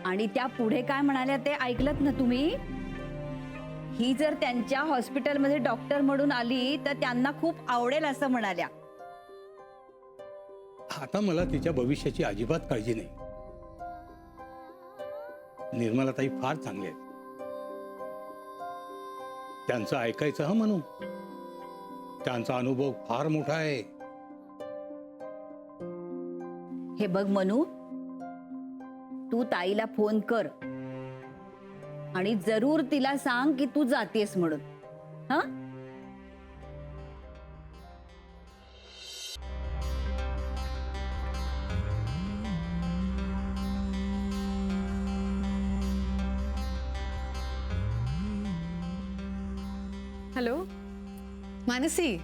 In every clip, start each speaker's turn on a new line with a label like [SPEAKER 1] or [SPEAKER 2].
[SPEAKER 1] आणि त्या पुढे काय म्हणाल्या ते ऐकलत ना तुम्ही? ही जर त्यांच्या हॉस्पिटलमध्ये डॉक्टर म्हणून आली तर त्यांना खूप आवडेल असं म्हणाल्या.
[SPEAKER 2] आता मला तिच्या भविष्याची अजिबात काळजी नाही. निर्मलाताई फार चांगले आहेत. त्यांचं ऐकायचं हं म्हणून. त्यांचा अनुभव फार मोठा आहे.
[SPEAKER 1] हे बघ मनू, तू ताईला फोन कर आणि जरूर तिला सांग की तू जातेस म्हणून. हा,
[SPEAKER 3] हॅलो
[SPEAKER 4] मानसी,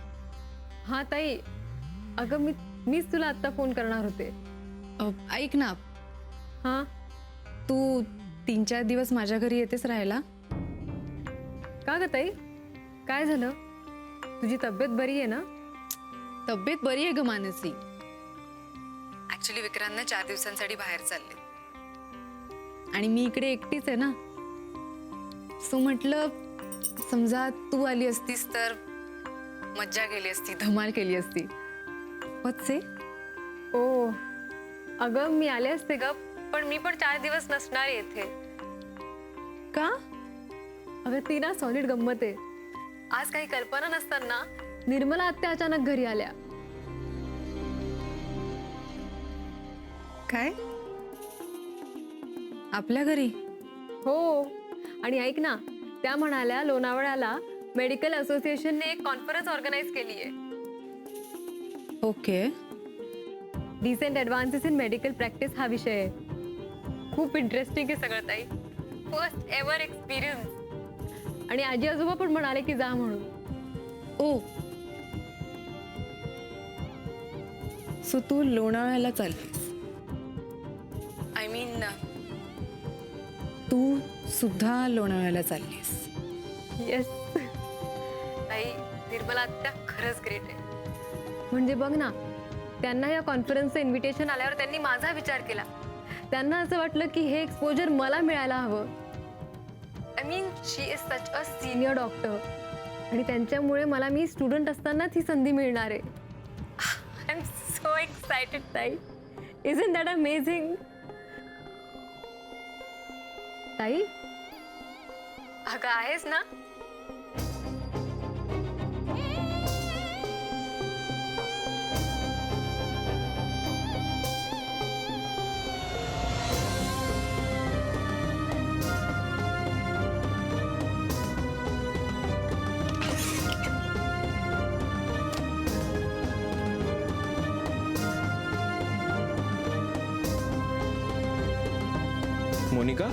[SPEAKER 3] हां ताई, अगं मीच तुला आत्ता फोन करणार होते.
[SPEAKER 4] ऐक ना,
[SPEAKER 3] हां,
[SPEAKER 4] तू 3-4 दिवस माझ्या घरी येतेस राहायला?
[SPEAKER 3] का ग ताई, काय झालं? तुझी तब्येत बरी आहे ना?
[SPEAKER 4] तब्येत बरी आहे ग मानसी. ऍक्च्युली विक्रांतने 4 दिवसांसाठी बाहेर चालले आणि मी इकडे एकटीच आहे ना. सो म्हटलं समजा तू आली असतीस तर मज्जा केली असती, धमाल केली असती. What say?
[SPEAKER 3] ओ, अगं मी आले असते ग, पण मी पण 4 दिवस नसणार येथे.
[SPEAKER 4] का?
[SPEAKER 3] अगं ती ना सॉलिड गंमत आहे. आज काही कल्पना नसताना निर्मला आत्या अचानक घरी आल्या.
[SPEAKER 4] काय? आपल्या घरी?
[SPEAKER 3] हो, आणि ऐक ना, त्या म्हणाल्या लोणावळ्याला मेडिकल असोसिएशनने एक कॉन्फरन्स ऑर्गनाईज केली आहे.
[SPEAKER 4] Okay.
[SPEAKER 3] Recent advances in medical practice हा विषय आहे. खूप इंटरेस्टिंग आहे सगळं ताई. First ever experience. आणि आजी आजोबा पण म्हणाले की जा म्हणून.
[SPEAKER 4] ओ, सो तू लोणावळ्याला चाललीस? आय मीन तू सुद्धा लोणावळ्याला चाललीस?
[SPEAKER 3] येस ताई, निर्मला आत्या खरंच ग्रेट आहे. म्हणजे बघ ना, त्यांना या कॉन्फरन्सचं इन्व्हिटेशन आल्यावर त्यांनी माझा विचार केला. त्यांना असं वाटलं की हे एक्सपोजर मला मिळायला हवं. I mean she is such a senior doctor आणि त्यांच्यामुळे मला मी स्टुडंट असतानाच ही संधी मिळणार आहे. आय एम सो एक्सायटेड ताई. Isn't that amazing? ताई, अगं आहेस ना?
[SPEAKER 5] मोनिका,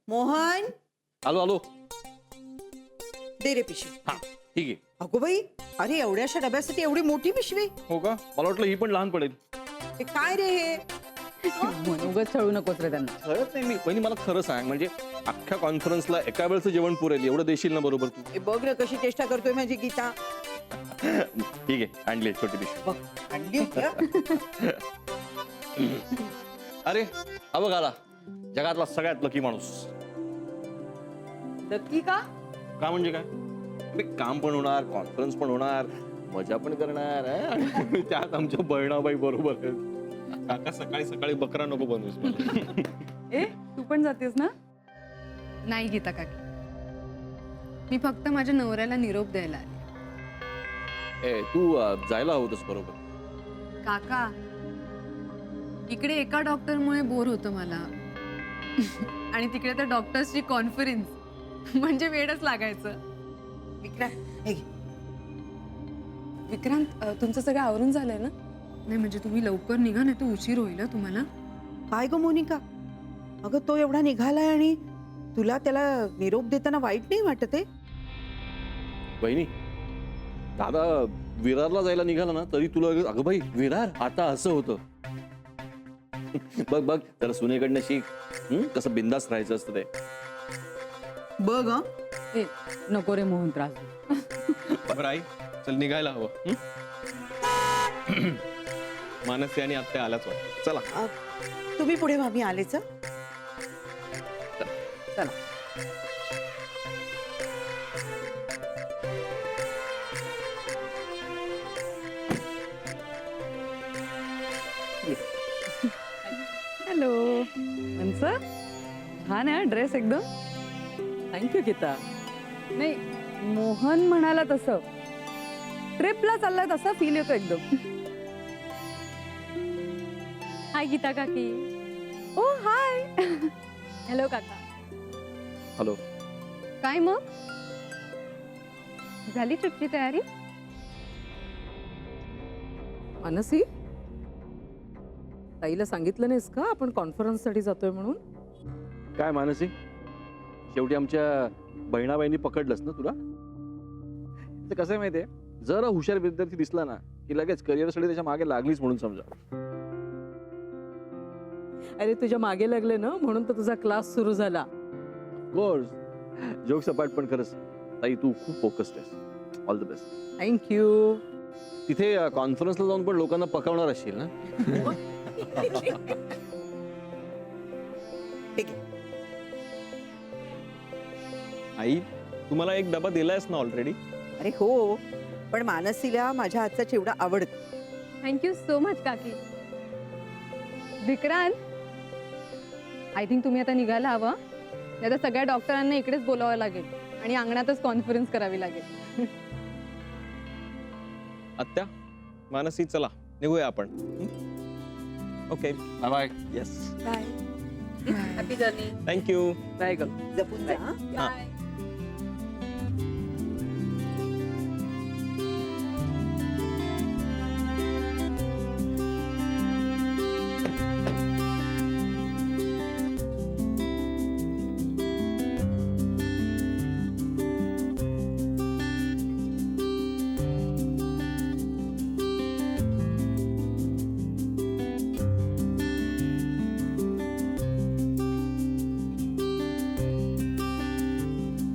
[SPEAKER 6] मोहन,
[SPEAKER 5] आलो आलो.
[SPEAKER 6] दे रे पिशवी.
[SPEAKER 5] हा, ठीक आहे.
[SPEAKER 6] अगो बाई, अरे एवढ्याशा डब्यासाठी एवढी मोठी पिशवी?
[SPEAKER 5] हो का? मला वाटलं ही पण लहान पडेल.
[SPEAKER 6] हे काय रे हे?
[SPEAKER 7] मनोगत छळू नकोस रे त्यांना.
[SPEAKER 5] खरंच नाही. मी वहिनी मला खरं सांग, म्हणजे अख्ख्या कॉन्फरन्सला एका वेळचं जेवण पुरेल एवढं देशील ना? बरोबर तू?
[SPEAKER 6] हे बघ रे कशी चेष्टा करतोय माझी गीता.
[SPEAKER 5] ठीक आहे, आणली छोटी पिशवी.
[SPEAKER 6] बघ, आणली होती हं?
[SPEAKER 5] अरे हा बघ आला जगातला सगळ्यात लकी माणूस.
[SPEAKER 6] नक्की का?
[SPEAKER 5] का म्हणजे काय? अरे काम पण होणार, कॉन्फरन्स पण होणार, मजा पण करणार आणि त्यात आमच्या बहिणाबाई बरोबर आहेत. काका सकाळी सकाळी बकरा नको बनवूस मला.
[SPEAKER 7] ए, तू पण जातेस ना?
[SPEAKER 4] नाही गीता काकी, मी फक्त माझ्या नवऱ्याला निरोप द्यायला आले.
[SPEAKER 5] ए तू जायला हवंस बरोबर.
[SPEAKER 4] काका, इकडे एका डॉक्टरमुळे बोर होतं मला आणि तिकडे त्या डॉक्टर्सची कॉन्फरन्स म्हणजे वेळच लागायचं.
[SPEAKER 6] विक्रांत, हे घे.
[SPEAKER 4] विक्रांत, तुमचं सगळं आवरून झालंय ना? नाही म्हणजे तुम्ही लवकर निघा, नाही तर उशीर होईल तुम्हाला.
[SPEAKER 6] काय ग मोनिका, अगं तो एवढा निघालाय आणि तुला त्याला निरोप देताना वाईट नाही वाटत आहे?
[SPEAKER 5] बहिणी, दादा विरारला जायला निघाला ना तरी तुला अगं बाई विरार आता असं होतं. बघ बघ जरा सुनेकडनं शिक. कसं बिंदास राहायचं असतं ते.
[SPEAKER 6] बघ हं,
[SPEAKER 7] ए, नको रे मोहन त्रास देऊ.
[SPEAKER 5] बरं आई चल निघायला हवं हं? मानसी आणि आत्या आल्याच वाटतं चला.
[SPEAKER 6] तुम्ही पुढे व्हा, मी आलेच हं. चला.
[SPEAKER 7] हॅलो मंच छान आहे ड्रेस एकदम. थँक्यू गीता. नाही मोहन म्हणाला तसं ट्रिपला चाललाय तसा फील येतो एकदम.
[SPEAKER 3] हाय गीता काकी.
[SPEAKER 7] ओ हाय.
[SPEAKER 3] हॅलो काका.
[SPEAKER 5] हॅलो.
[SPEAKER 3] काय मग झाली ट्रिपची तयारी?
[SPEAKER 7] मानसी ताईला सांगितलं नाहीस का आपण कॉन्फरन्ससाठी जातोय म्हणून?
[SPEAKER 5] काय मानसी शेवटी आमच्या बहिणाबाईंनी पकडलंस ना तुला. तर कसं आहे माहितीये, जरा हुशार विद्यार्थी दिसला ना की लगेच करिअरसाठी त्याच्या मागे लागलीच म्हणून समजा.
[SPEAKER 7] अरे तुझ्या मागे लागले ना म्हणून तर तुझा क्लास सुरू झाला.
[SPEAKER 5] कोर्स जोक सपाट, पण खरंच ताई तू खूप फोकस्ड आहेस. All the best.
[SPEAKER 7] थँक्यू.
[SPEAKER 5] तिथे कॉन्फरन्सला जाऊन पण लोकांना पकवणार असशील ना.
[SPEAKER 6] ठीक आहे.
[SPEAKER 5] आई तुम्हाला एक डबा दिलायस ना ऑलरेडी.
[SPEAKER 6] अरे हो, पण मानसीला माझ्या हातचा चिवडा आवडतो.
[SPEAKER 3] थँक्यू सो मच काकी. विक्रांत, आय थिंक तुम्ही आता निघायला हवं. नाही तर सगळ्या डॉक्टरांना इकडेच बोलावं लागेल आणि अंगणातच कॉन्फरन्स करावी लागेल.
[SPEAKER 5] आत्या मानसी चला निघूया आपण. Okay bye bye. Yes
[SPEAKER 6] bye.
[SPEAKER 7] Happy journey.
[SPEAKER 5] Thank you.
[SPEAKER 7] Bye ग.
[SPEAKER 6] जपून जा हं.
[SPEAKER 5] हां.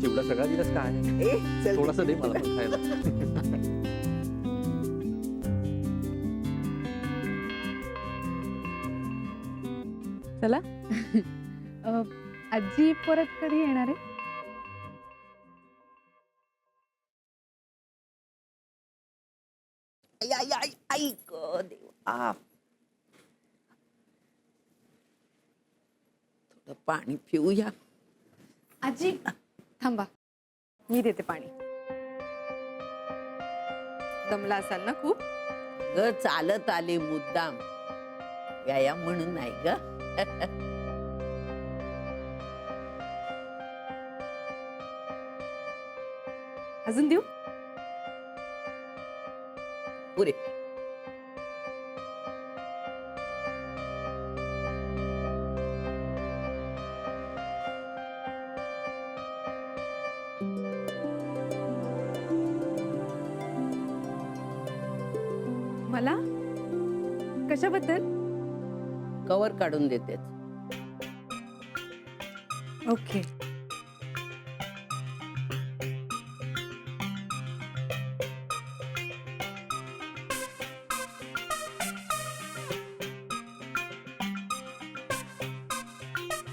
[SPEAKER 5] चिवडा सगळा दिलास काय?
[SPEAKER 6] ए चल.
[SPEAKER 5] थोडासा दे मला पण खायला.
[SPEAKER 3] चला. आजी परत कधी येणार आहे?
[SPEAKER 6] आई आई आई आई ग देवा. थोडं पाणी पिऊया.
[SPEAKER 3] आजी थांबा, मी देते पाणी. दमला असाल ना खूप?
[SPEAKER 6] ग चालत आले मुद्दाम, व्यायाम म्हणून नाही ग.
[SPEAKER 3] अजून देऊ?
[SPEAKER 6] पुरे.
[SPEAKER 3] मला कशाबद्दल?
[SPEAKER 6] कवर काढून देते.
[SPEAKER 3] ओके.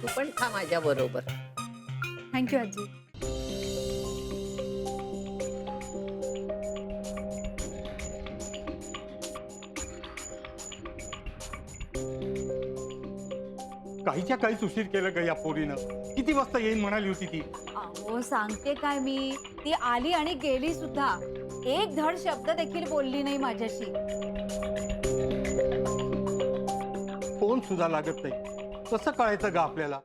[SPEAKER 6] तू पण खा माझ्या बरोबर.
[SPEAKER 3] थँक्यू आजी.
[SPEAKER 2] काहीच्या काहीच उशीर केलं ग या पोरीनं. किती वाजता येईन म्हणाली होती ती.
[SPEAKER 1] अहो सांगते काय मी, ती आली आणि गेली सुद्धा. एक धड शब्द देखील बोलली नाही माझ्याशी.
[SPEAKER 2] फोन सुद्धा लागत नाही. कसं कळायचं ग आपल्याला.